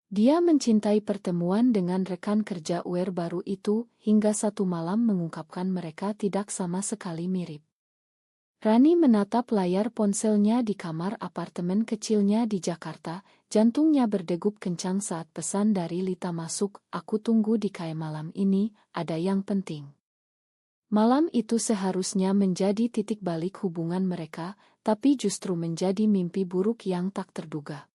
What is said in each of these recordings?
Dia mencintai pertemuan dengan rekan kerja UR baru itu hingga satu malam mengungkapkan mereka tidak sama sekali mirip. Rani menatap layar ponselnya di kamar apartemen kecilnya di Jakarta, jantungnya berdegup kencang saat pesan dari Lita masuk, "Aku tunggu di KM malam ini, ada yang penting." Malam itu seharusnya menjadi titik balik hubungan mereka, tapi justru menjadi mimpi buruk yang tak terduga.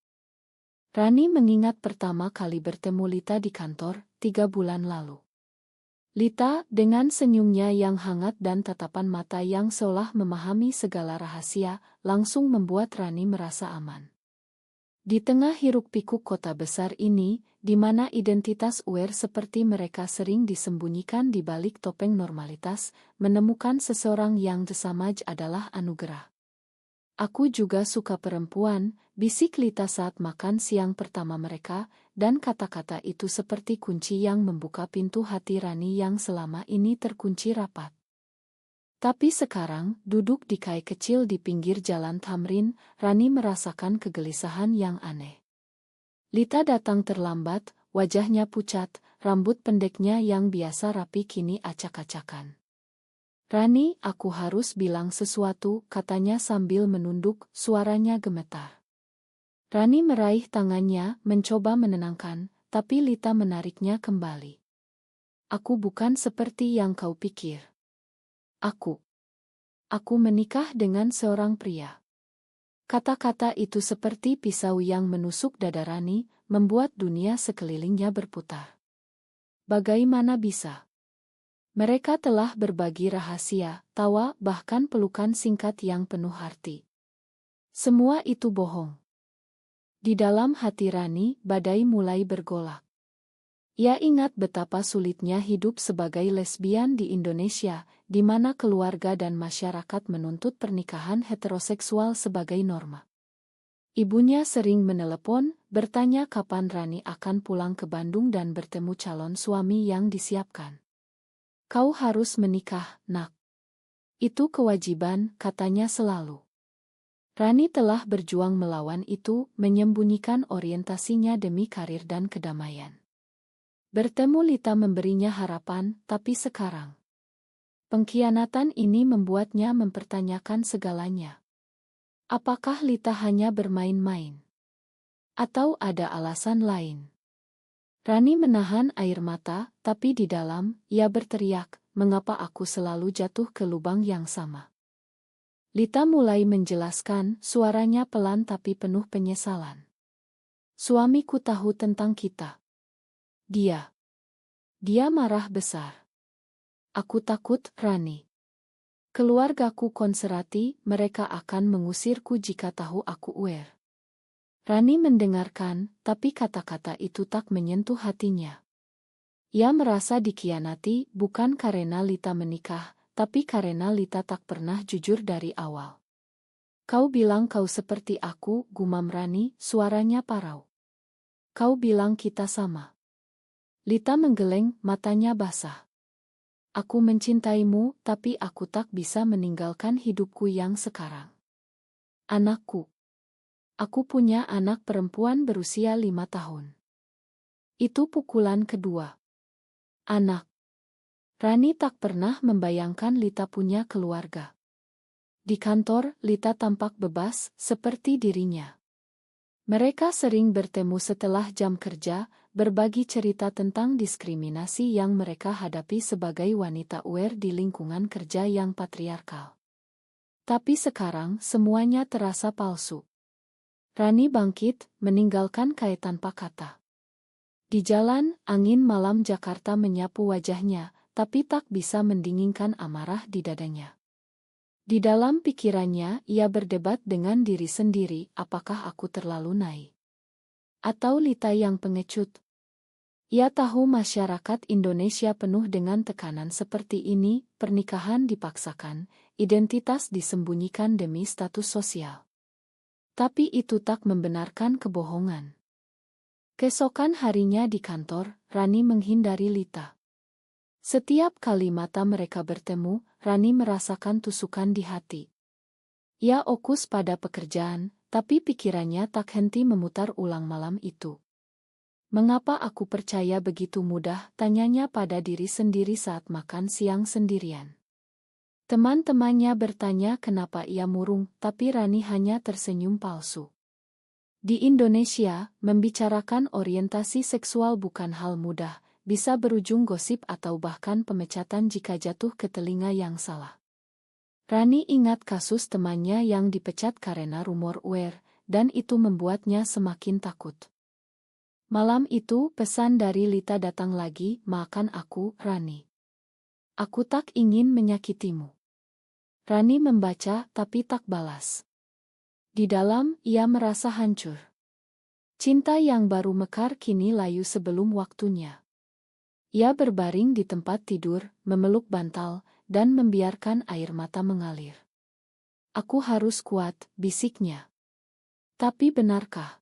Rani mengingat pertama kali bertemu Lita di kantor, 3 bulan lalu. Lita, dengan senyumnya yang hangat dan tatapan mata yang seolah memahami segala rahasia, langsung membuat Rani merasa aman. Di tengah hiruk-pikuk kota besar ini, di mana identitas UR seperti mereka sering disembunyikan di balik topeng normalitas, menemukan seseorang yang sesamaj adalah anugerah. "Aku juga suka perempuan," bisik Lita saat makan siang pertama mereka, dan kata-kata itu seperti kunci yang membuka pintu hati Rani yang selama ini terkunci rapat. Tapi sekarang, duduk di kai kecil di pinggir jalan Tamrin, Rani merasakan kegelisahan yang aneh. Lita datang terlambat, wajahnya pucat, rambut pendeknya yang biasa rapi kini acak-acakan. "Rani, aku harus bilang sesuatu," katanya sambil menunduk, suaranya gemetar. Rani meraih tangannya, mencoba menenangkan, tapi Lita menariknya kembali. "Aku bukan seperti yang kau pikir. Aku menikah dengan seorang pria." Kata-kata itu seperti pisau yang menusuk dada Rani, membuat dunia sekelilingnya berputar. Bagaimana bisa? Mereka telah berbagi rahasia, tawa, bahkan pelukan singkat yang penuh arti. Semua itu bohong. Di dalam hati Rani, badai mulai bergolak. Ia ingat betapa sulitnya hidup sebagai lesbian di Indonesia, di mana keluarga dan masyarakat menuntut pernikahan heteroseksual sebagai norma. Ibunya sering menelepon, bertanya kapan Rani akan pulang ke Bandung dan bertemu calon suami yang disiapkan. "Kau harus menikah, nak. Itu kewajiban," katanya selalu. Rani telah berjuang melawan itu, menyembunyikan orientasinya demi karir dan kedamaian. Bertemu Lita memberinya harapan, tapi sekarang pengkhianatan ini membuatnya mempertanyakan segalanya. Apakah Lita hanya bermain-main? Atau ada alasan lain? Rani menahan air mata, tapi di dalam, ia berteriak, "Mengapa aku selalu jatuh ke lubang yang sama?" Lita mulai menjelaskan, suaranya pelan tapi penuh penyesalan. "Suamiku tahu tentang kita. Dia marah besar. Aku takut, Rani. Keluargaku konservatif, mereka akan mengusirku jika tahu aku UR." Rani mendengarkan, tapi kata-kata itu tak menyentuh hatinya. Ia merasa dikhianati bukan karena Lita menikah, tapi karena Lita tak pernah jujur dari awal. "Kau bilang kau seperti aku," gumam Rani, suaranya parau. "Kau bilang kita sama." Lita menggeleng, matanya basah. "Aku mencintaimu, tapi aku tak bisa meninggalkan hidupku yang sekarang. Anakku. Aku punya anak perempuan berusia 5 tahun. Itu pukulan kedua. Anak." Rani tak pernah membayangkan Lita punya keluarga. Di kantor, Lita tampak bebas, seperti dirinya. Mereka sering bertemu setelah jam kerja, berbagi cerita tentang diskriminasi yang mereka hadapi sebagai wanita UR di lingkungan kerja yang patriarkal. Tapi sekarang semuanya terasa palsu. Rani bangkit, meninggalkan kai tanpa kata. Di jalan, angin malam Jakarta menyapu wajahnya, tapi tak bisa mendinginkan amarah di dadanya. Di dalam pikirannya, ia berdebat dengan diri sendiri, apakah aku terlalu naif? Atau Lita yang pengecut? Ia tahu masyarakat Indonesia penuh dengan tekanan seperti ini, pernikahan dipaksakan, identitas disembunyikan demi status sosial. Tapi itu tak membenarkan kebohongan. Keesokan harinya di kantor, Rani menghindari Lita. Setiap kali mata mereka bertemu, Rani merasakan tusukan di hati. Ia fokus pada pekerjaan, tapi pikirannya tak henti memutar ulang malam itu. Mengapa aku percaya begitu mudah? Tanyanya pada diri sendiri saat makan siang sendirian. Teman-temannya bertanya kenapa ia murung, tapi Rani hanya tersenyum palsu. Di Indonesia, membicarakan orientasi seksual bukan hal mudah, bisa berujung gosip atau bahkan pemecatan jika jatuh ke telinga yang salah. Rani ingat kasus temannya yang dipecat karena rumor UER, dan itu membuatnya semakin takut. Malam itu, pesan dari Lita datang lagi, "Maafkan aku, Rani. Aku tak ingin menyakitimu." Rani membaca, tapi tak balas. Di dalam, ia merasa hancur. Cinta yang baru mekar kini layu sebelum waktunya. Ia berbaring di tempat tidur, memeluk bantal, dan membiarkan air mata mengalir. "Aku harus kuat," bisiknya. Tapi benarkah?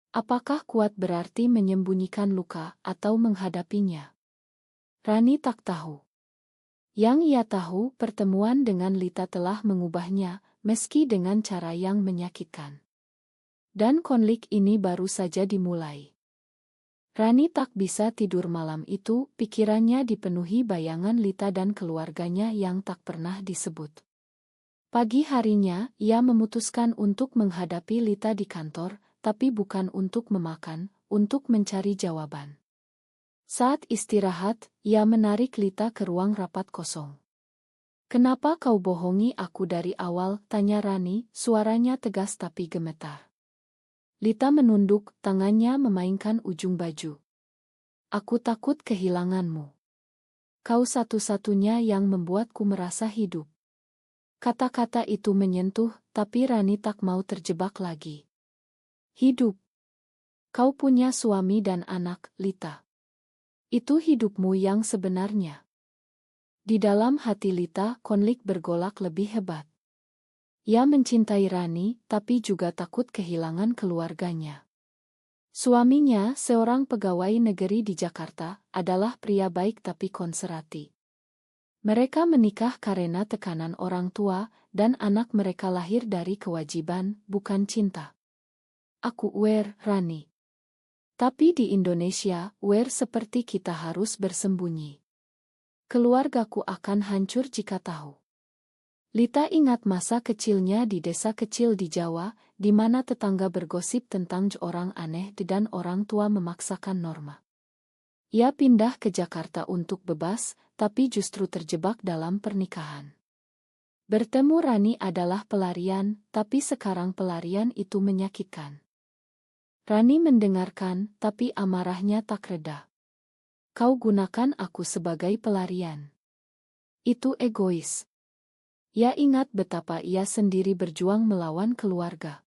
Apakah kuat berarti menyembunyikan luka atau menghadapinya? Rani tak tahu. Yang ia tahu, pertemuan dengan Lita telah mengubahnya, meski dengan cara yang menyakitkan. Dan konflik ini baru saja dimulai. Rani tak bisa tidur malam itu, pikirannya dipenuhi bayangan Lita dan keluarganya yang tak pernah disebut. Pagi harinya, ia memutuskan untuk menghadapi Lita di kantor, tapi bukan untuk memakan, untuk mencari jawaban. Saat istirahat, ia menarik Lita ke ruang rapat kosong. "Kenapa kau bohongi aku dari awal?" tanya Rani, suaranya tegas tapi gemetar. Lita menunduk, tangannya memainkan ujung baju. "Aku takut kehilanganmu. Kau satu-satunya yang membuatku merasa hidup." Kata-kata itu menyentuh, tapi Rani tak mau terjebak lagi. "Hidup? Kau punya suami dan anak, Lita. Itu hidupmu yang sebenarnya." Di dalam hati Lita, konflik bergolak lebih hebat. Ia mencintai Rani, tapi juga takut kehilangan keluarganya. Suaminya, seorang pegawai negeri di Jakarta, adalah pria baik tapi konservatif. Mereka menikah karena tekanan orang tua, dan anak mereka lahir dari kewajiban, bukan cinta. "Aku aware, Rani. Tapi di Indonesia, aware seperti kita harus bersembunyi. Keluargaku akan hancur jika tahu." Lita ingat masa kecilnya di desa kecil di Jawa, di mana tetangga bergosip tentang orang aneh dan orang tua memaksakan norma. Ia pindah ke Jakarta untuk bebas, tapi justru terjebak dalam pernikahan. Bertemu Rani adalah pelarian, tapi sekarang pelarian itu menyakitkan. Rani mendengarkan, tapi amarahnya tak reda. "Kau gunakan aku sebagai pelarian. Itu egois." Ia ingat betapa ia sendiri berjuang melawan keluarga.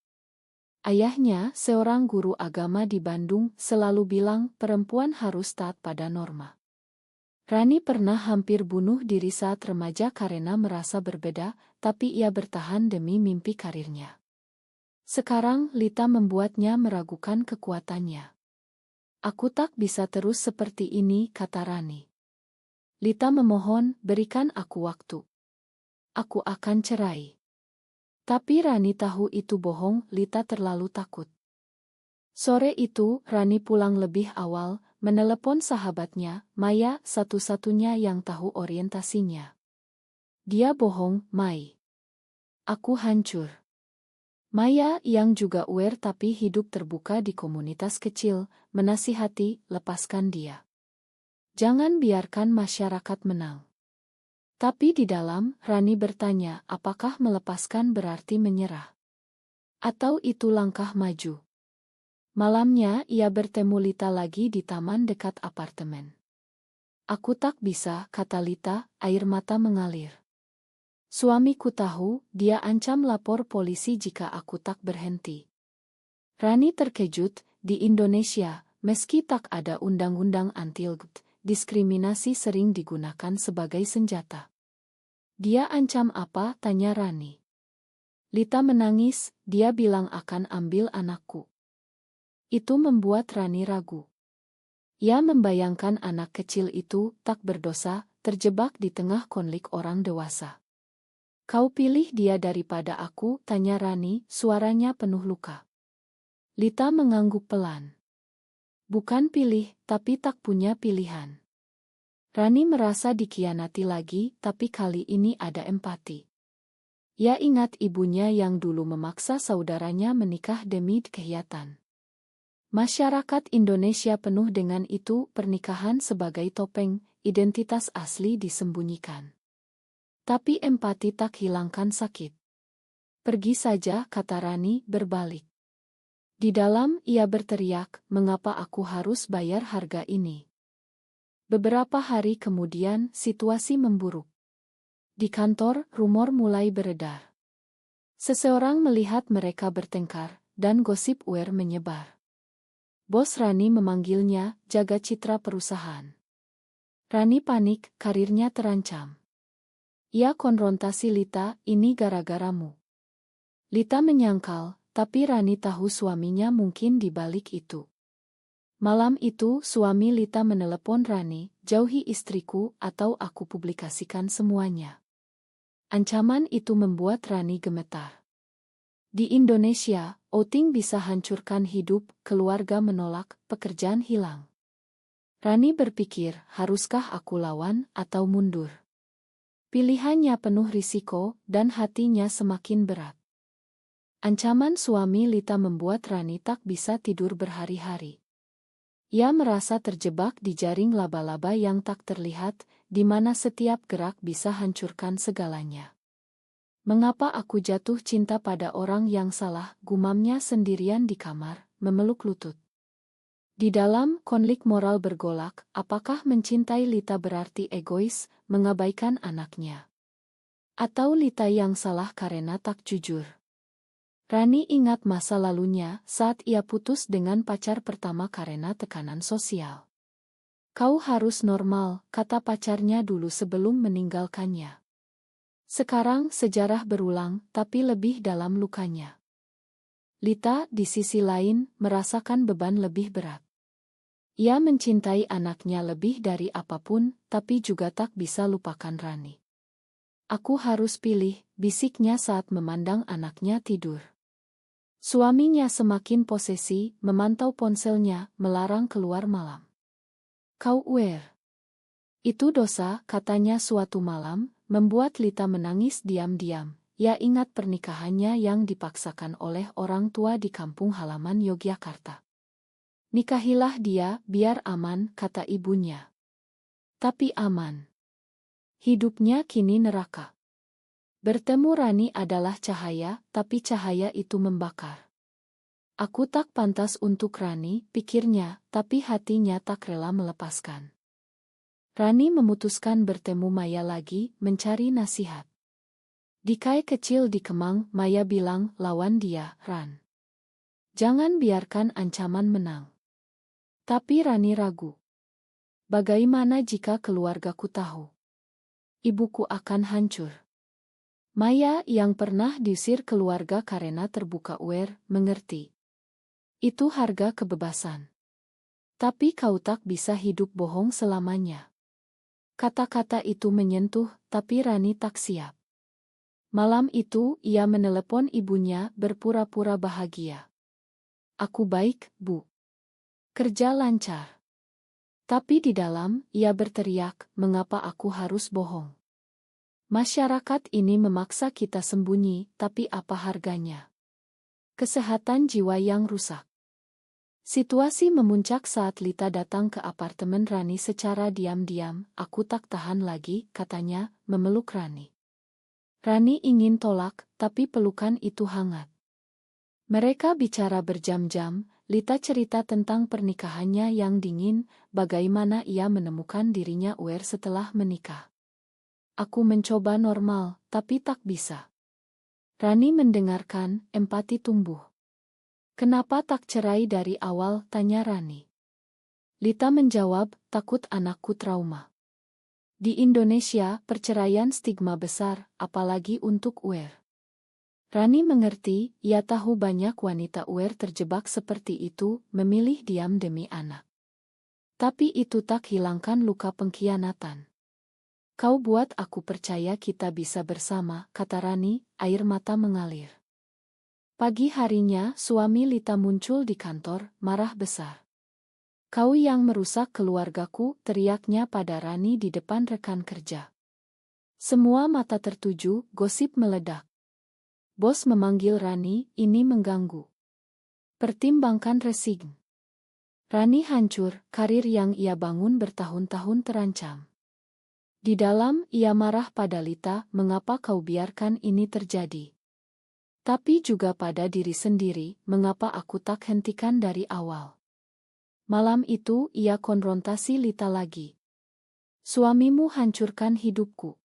Ayahnya, seorang guru agama di Bandung, selalu bilang perempuan harus taat pada norma. Rani pernah hampir bunuh diri saat remaja karena merasa berbeda, tapi ia bertahan demi mimpi karirnya. Sekarang Lita membuatnya meragukan kekuatannya. "Aku tak bisa terus seperti ini," kata Rani. Lita memohon, "Berikan aku waktu. Aku akan cerai." Tapi Rani tahu itu bohong, Lita terlalu takut. Sore itu, Rani pulang lebih awal, menelepon sahabatnya, Maya, satu-satunya yang tahu orientasinya. "Dia bohong, Mai. Aku hancur." Maya, yang juga aware tapi hidup terbuka di komunitas kecil, menasihati, "Lepaskan dia. Jangan biarkan masyarakat menang." Tapi di dalam, Rani bertanya, apakah melepaskan berarti menyerah? Atau itu langkah maju? Malamnya, ia bertemu Lita lagi di taman dekat apartemen. "Aku tak bisa," kata Lita, air mata mengalir. "Suamiku tahu, dia ancam lapor polisi jika aku tak berhenti." Rani terkejut, di Indonesia, meski tak ada undang-undang anti-LGBT, diskriminasi sering digunakan sebagai senjata. "Dia ancam apa?" tanya Rani. Lita menangis, "Dia bilang akan ambil anakku." Itu membuat Rani ragu. Ia membayangkan anak kecil itu tak berdosa, terjebak di tengah konflik orang dewasa. "Kau pilih dia daripada aku?" tanya Rani, suaranya penuh luka. Lita mengangguk pelan. Bukan pilih, tapi tak punya pilihan. Rani merasa dikhianati lagi, tapi kali ini ada empati. Ia ingat ibunya yang dulu memaksa saudaranya menikah demi kegiatan. Masyarakat Indonesia penuh dengan itu, pernikahan sebagai topeng, identitas asli disembunyikan. Tapi empati tak hilangkan sakit. Pergi saja, kata Rani, berbalik. Di dalam, ia berteriak, mengapa aku harus bayar harga ini? Beberapa hari kemudian, situasi memburuk. Di kantor, rumor mulai beredar. Seseorang melihat mereka bertengkar, dan gosip Uer menyebar. Bos Rani memanggilnya, jaga citra perusahaan. Rani panik, karirnya terancam. Ia konfrontasi Lita, ini gara-garamu. Lita menyangkal, tapi Rani tahu suaminya mungkin di balik itu. Malam itu, suami Lita menelepon Rani, jauhi istriku atau aku publikasikan semuanya. Ancaman itu membuat Rani gemetar. Di Indonesia, outing bisa hancurkan hidup, keluarga menolak, pekerjaan hilang. Rani berpikir, haruskah aku lawan atau mundur? Pilihannya penuh risiko, dan hatinya semakin berat. Ancaman suami Lita membuat Rani tak bisa tidur berhari-hari. Ia merasa terjebak di jaring laba-laba yang tak terlihat, di mana setiap gerak bisa hancurkan segalanya. Mengapa aku jatuh cinta pada orang yang salah, gumamnya sendirian di kamar, memeluk lutut. Di dalam, konflik moral bergolak, apakah mencintai Lita berarti egois, mengabaikan anaknya? Atau Lita yang salah karena tak jujur? Rani ingat masa lalunya saat ia putus dengan pacar pertama karena tekanan sosial. Kau harus normal, kata pacarnya dulu sebelum meninggalkannya. Sekarang sejarah berulang, tapi lebih dalam lukanya. Lita, di sisi lain, merasakan beban lebih berat. Ia mencintai anaknya lebih dari apapun, tapi juga tak bisa lupakan Rani. Aku harus pilih, bisiknya saat memandang anaknya tidur. Suaminya semakin posesi, memantau ponselnya, melarang keluar malam. Kau Uer. Itu dosa, katanya suatu malam, membuat Lita menangis diam-diam. Ia ingat pernikahannya yang dipaksakan oleh orang tua di kampung halaman Yogyakarta. Nikahilah dia, biar aman, kata ibunya. Tapi aman. Hidupnya kini neraka. Bertemu Rani adalah cahaya, tapi cahaya itu membakar. Aku tak pantas untuk Rani, pikirnya, tapi hatinya tak rela melepaskan. Rani memutuskan bertemu Maya lagi, mencari nasihat. Di kai kecil di Kemang, Maya bilang, lawan dia, Ran. Jangan biarkan ancaman menang. Tapi Rani ragu. Bagaimana jika keluargaku tahu? Ibuku akan hancur. Maya yang pernah diusir keluarga karena terbuka Uer, mengerti. Itu harga kebebasan. Tapi kau tak bisa hidup bohong selamanya. Kata-kata itu menyentuh, tapi Rani tak siap. Malam itu, ia menelepon ibunya berpura-pura bahagia. Aku baik, Bu. Kerja lancar. Tapi di dalam, ia berteriak, mengapa aku harus bohong? Masyarakat ini memaksa kita sembunyi, tapi apa harganya? Kesehatan jiwa yang rusak. Situasi memuncak saat Lita datang ke apartemen Rani secara diam-diam. Aku tak tahan lagi, katanya, memeluk Rani. Rani ingin tolak, tapi pelukan itu hangat. Mereka bicara berjam-jam. Lita cerita tentang pernikahannya yang dingin, bagaimana ia menemukan dirinya Uer setelah menikah. Aku mencoba normal, tapi tak bisa. Rani mendengarkan, empati tumbuh. Kenapa tak cerai dari awal, tanya Rani. Lita menjawab, takut anakku trauma. Di Indonesia, perceraian stigma besar, apalagi untuk Uer. Rani mengerti, ia tahu banyak wanita Uer terjebak seperti itu, memilih diam demi anak. Tapi itu tak hilangkan luka pengkhianatan. Kau buat aku percaya kita bisa bersama, kata Rani, air mata mengalir. Pagi harinya, suami Lita muncul di kantor, marah besar. Kau yang merusak keluargaku, teriaknya pada Rani di depan rekan kerja. Semua mata tertuju, gosip meledak. Bos memanggil Rani, ini mengganggu. Pertimbangkan resign. Rani hancur, karir yang ia bangun bertahun-tahun terancam. Di dalam, ia marah pada Lita, mengapa kau biarkan ini terjadi? Tapi juga pada diri sendiri, mengapa aku tak hentikan dari awal? Malam itu, ia konfrontasi Lita lagi. Suamimu hancurkan hidupku.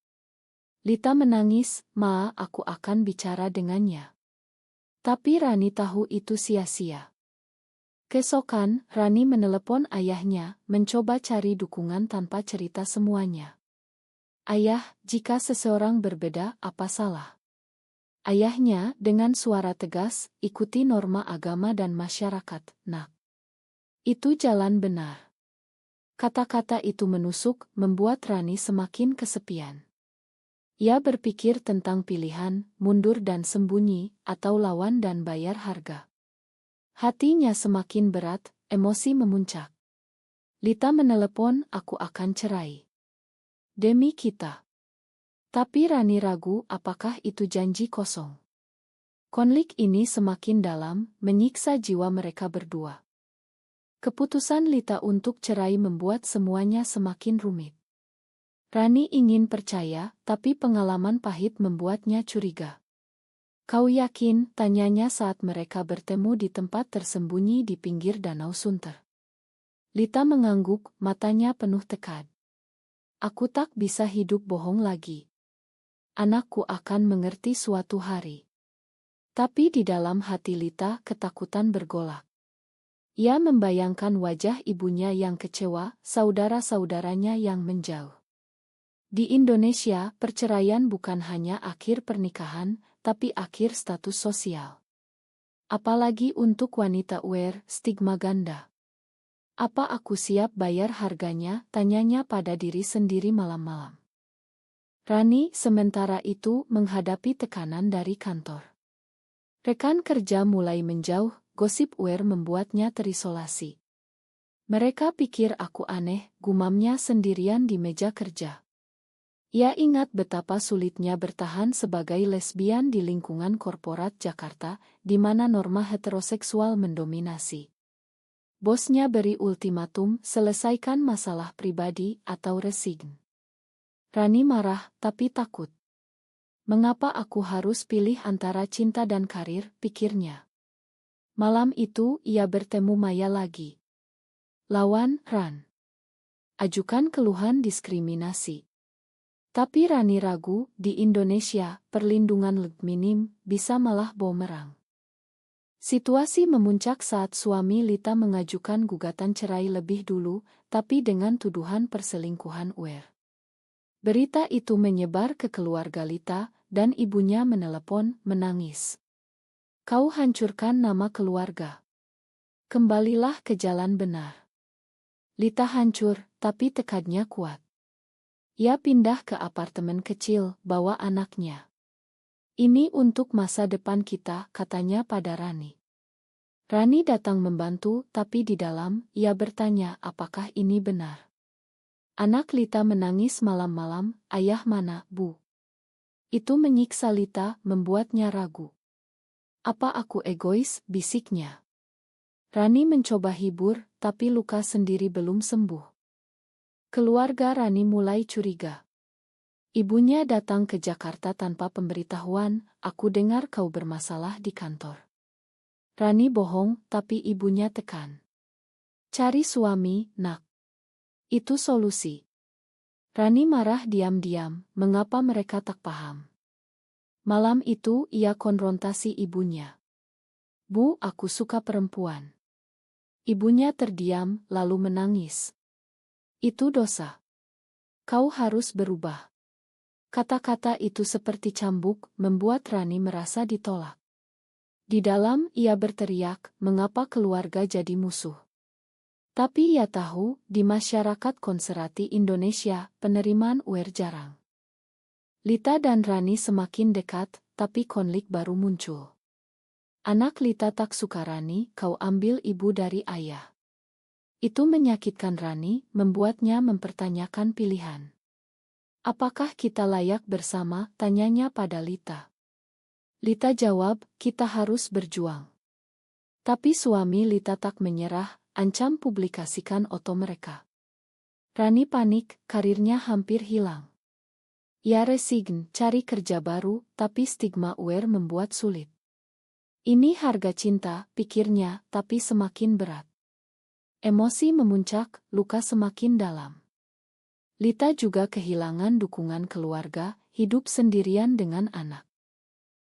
Lita menangis, Ma, aku akan bicara dengannya. Tapi Rani tahu itu sia-sia. Keesokan, Rani menelepon ayahnya, mencoba cari dukungan tanpa cerita semuanya. Ayah, jika seseorang berbeda, apa salah? Ayahnya, dengan suara tegas, ikuti norma agama dan masyarakat, Nak. Itu jalan benar. Kata-kata itu menusuk, membuat Rani semakin kesepian. Ia berpikir tentang pilihan, mundur dan sembunyi, atau lawan dan bayar harga. Hatinya semakin berat, emosi memuncak. Lita menelepon, aku akan cerai. Demi kita. Tapi Rani ragu apakah itu janji kosong. Konflik ini semakin dalam, menyiksa jiwa mereka berdua. Keputusan Lita untuk cerai membuat semuanya semakin rumit. Rani ingin percaya, tapi pengalaman pahit membuatnya curiga. Kau yakin? Tanyanya saat mereka bertemu di tempat tersembunyi di pinggir Danau Sunter. Lita mengangguk, matanya penuh tekad. Aku tak bisa hidup bohong lagi. Anakku akan mengerti suatu hari. Tapi di dalam hati Lita ketakutan bergolak. Ia membayangkan wajah ibunya yang kecewa, saudara-saudaranya yang menjauh. Di Indonesia, perceraian bukan hanya akhir pernikahan, tapi akhir status sosial. Apalagi untuk wanita UER, stigma ganda. Apa aku siap bayar harganya? Tanyanya pada diri sendiri malam-malam. Rani, sementara itu, menghadapi tekanan dari kantor. Rekan kerja mulai menjauh, gosip UER membuatnya terisolasi. Mereka pikir aku aneh, gumamnya sendirian di meja kerja. Ia ingat betapa sulitnya bertahan sebagai lesbian di lingkungan korporat Jakarta, di mana norma heteroseksual mendominasi. Bosnya beri ultimatum, selesaikan masalah pribadi atau resign. Rani marah, tapi takut. Mengapa aku harus pilih antara cinta dan karir, pikirnya. Malam itu, ia bertemu Maya lagi. Lawan, Ran. Ajukan keluhan diskriminasi. Tapi Rani ragu, di Indonesia, perlindungan lebih minim, bisa malah bumerang. Situasi memuncak saat suami Lita mengajukan gugatan cerai lebih dulu, tapi dengan tuduhan perselingkuhan UER. Berita itu menyebar ke keluarga Lita, dan ibunya menelepon, menangis. Kau hancurkan nama keluarga. Kembalilah ke jalan benar. Lita hancur, tapi tekadnya kuat. Ia pindah ke apartemen kecil, bawa anaknya. Ini untuk masa depan kita, katanya pada Rani. Rani datang membantu, tapi di dalam, ia bertanya apakah ini benar. Anak Lita menangis malam-malam, ayah mana, Bu? Itu menyiksa Lita, membuatnya ragu. Apa aku egois, bisiknya. Rani mencoba hibur, tapi luka sendiri belum sembuh. Keluarga Rani mulai curiga. Ibunya datang ke Jakarta tanpa pemberitahuan, aku dengar kau bermasalah di kantor. Rani bohong, tapi ibunya tekan. Cari suami, Nak. Itu solusi. Rani marah diam-diam, mengapa mereka tak paham. Malam itu ia konfrontasi ibunya. Bu, aku suka perempuan. Ibunya terdiam, lalu menangis. Itu dosa. Kau harus berubah. Kata-kata itu seperti cambuk, membuat Rani merasa ditolak. Di dalam, ia berteriak, mengapa keluarga jadi musuh. Tapi ia tahu, di masyarakat konservatif Indonesia, penerimaan UER jarang. Lita dan Rani semakin dekat, tapi konflik baru muncul. Anak Lita tak suka Rani, kau ambil ibu dari ayah. Itu menyakitkan Rani, membuatnya mempertanyakan pilihan. Apakah kita layak bersama? Tanyanya pada Lita. Lita jawab, kita harus berjuang. Tapi suami Lita tak menyerah, ancam publikasikan foto mereka. Rani panik, karirnya hampir hilang. Ia resign, cari kerja baru, tapi stigma UIR membuat sulit. Ini harga cinta, pikirnya, tapi semakin berat. Emosi memuncak, luka semakin dalam. Lita juga kehilangan dukungan keluarga, hidup sendirian dengan anak.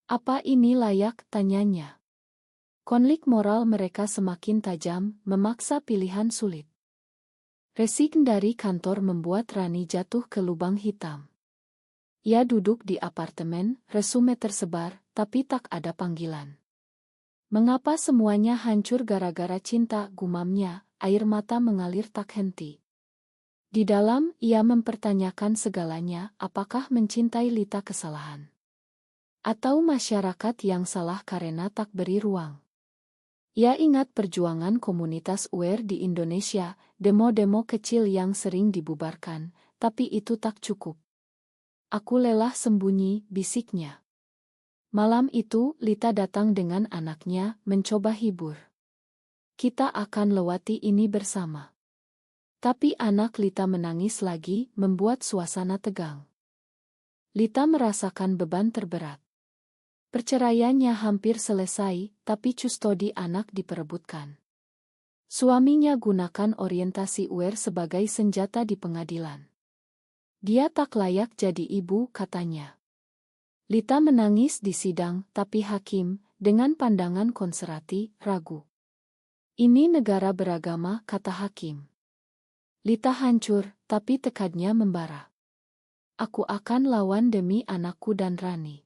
Apa ini layak? Tanyanya. Konflik moral mereka semakin tajam, memaksa pilihan sulit. Resign dari kantor membuat Rani jatuh ke lubang hitam. Ia duduk di apartemen, resume tersebar, tapi tak ada panggilan. Mengapa semuanya hancur gara-gara cinta? Gumamnya, air mata mengalir tak henti. Di dalam, ia mempertanyakan segalanya, apakah mencintai Lita kesalahan? Atau masyarakat yang salah karena tak beri ruang? Ia ingat perjuangan komunitas UIR di Indonesia, demo-demo kecil yang sering dibubarkan, tapi itu tak cukup. Aku lelah sembunyi, bisiknya. Malam itu, Lita datang dengan anaknya, mencoba hibur. Kita akan lewati ini bersama. Tapi anak Lita menangis lagi, membuat suasana tegang. Lita merasakan beban terberat. Perceraiannya hampir selesai, tapi custodi anak diperebutkan. Suaminya gunakan orientasi UIR sebagai senjata di pengadilan. Dia tak layak jadi ibu, katanya. Lita menangis di sidang, tapi hakim, dengan pandangan konservatif, ragu. Ini negara beragama, kata hakim. Lita hancur, tapi tekadnya membara. Aku akan lawan demi anakku dan Rani.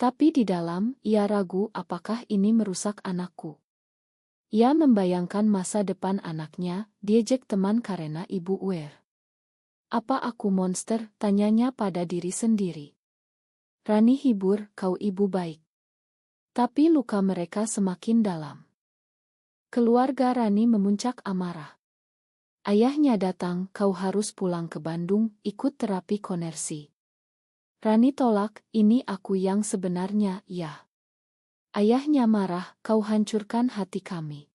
Tapi di dalam, ia ragu apakah ini merusak anakku. Ia membayangkan masa depan anaknya, diejek teman karena ibu UIR. Apa aku monster? Tanyanya pada diri sendiri. Rani hibur, kau ibu baik. Tapi luka mereka semakin dalam. Keluarga Rani memuncak amarah. Ayahnya datang, kau harus pulang ke Bandung, ikut terapi konversi. Rani tolak, ini aku yang sebenarnya, ya. Ayahnya marah, kau hancurkan hati kami.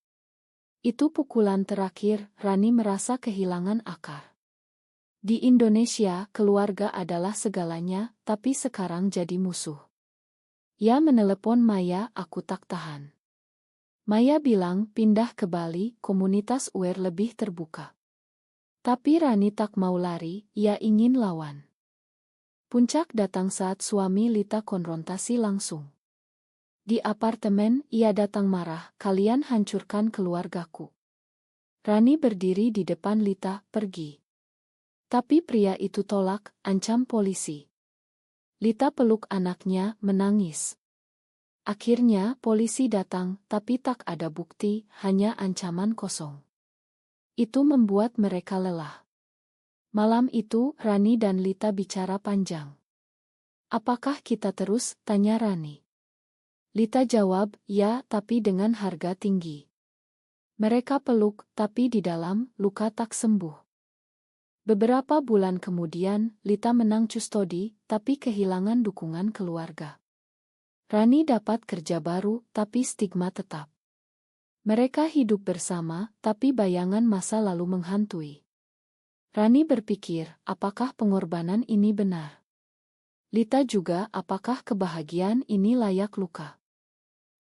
Itu pukulan terakhir, Rani merasa kehilangan akar. Di Indonesia, keluarga adalah segalanya, tapi sekarang jadi musuh. Ia menelepon Maya, aku tak tahan. Maya bilang, pindah ke Bali, komunitas UIR lebih terbuka. Tapi Rani tak mau lari, ia ingin lawan. Puncak datang saat suami Lita konfrontasi langsung. Di apartemen, ia datang marah, kalian hancurkan keluargaku. Rani berdiri di depan Lita, pergi. Tapi pria itu tolak, ancam polisi. Lita peluk anaknya, menangis. Akhirnya, polisi datang, tapi tak ada bukti, hanya ancaman kosong. Itu membuat mereka lelah. Malam itu, Rani dan Lita bicara panjang. Apakah kita terus? Tanya Rani. Lita jawab, ya, tapi dengan harga tinggi. Mereka peluk, tapi di dalam, luka tak sembuh. Beberapa bulan kemudian, Lita menang custodi, tapi kehilangan dukungan keluarga. Rani dapat kerja baru, tapi stigma tetap. Mereka hidup bersama, tapi bayangan masa lalu menghantui. Rani berpikir, apakah pengorbanan ini benar? Lita juga, apakah kebahagiaan ini layak luka?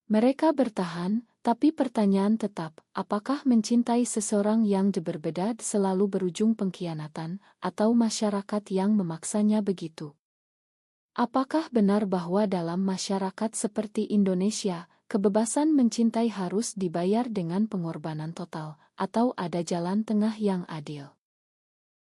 Mereka bertahan, tapi pertanyaan tetap, apakah mencintai seseorang yang berbeda selalu berujung pengkhianatan, atau masyarakat yang memaksanya begitu? Apakah benar bahwa dalam masyarakat seperti Indonesia, kebebasan mencintai harus dibayar dengan pengorbanan total, atau ada jalan tengah yang adil?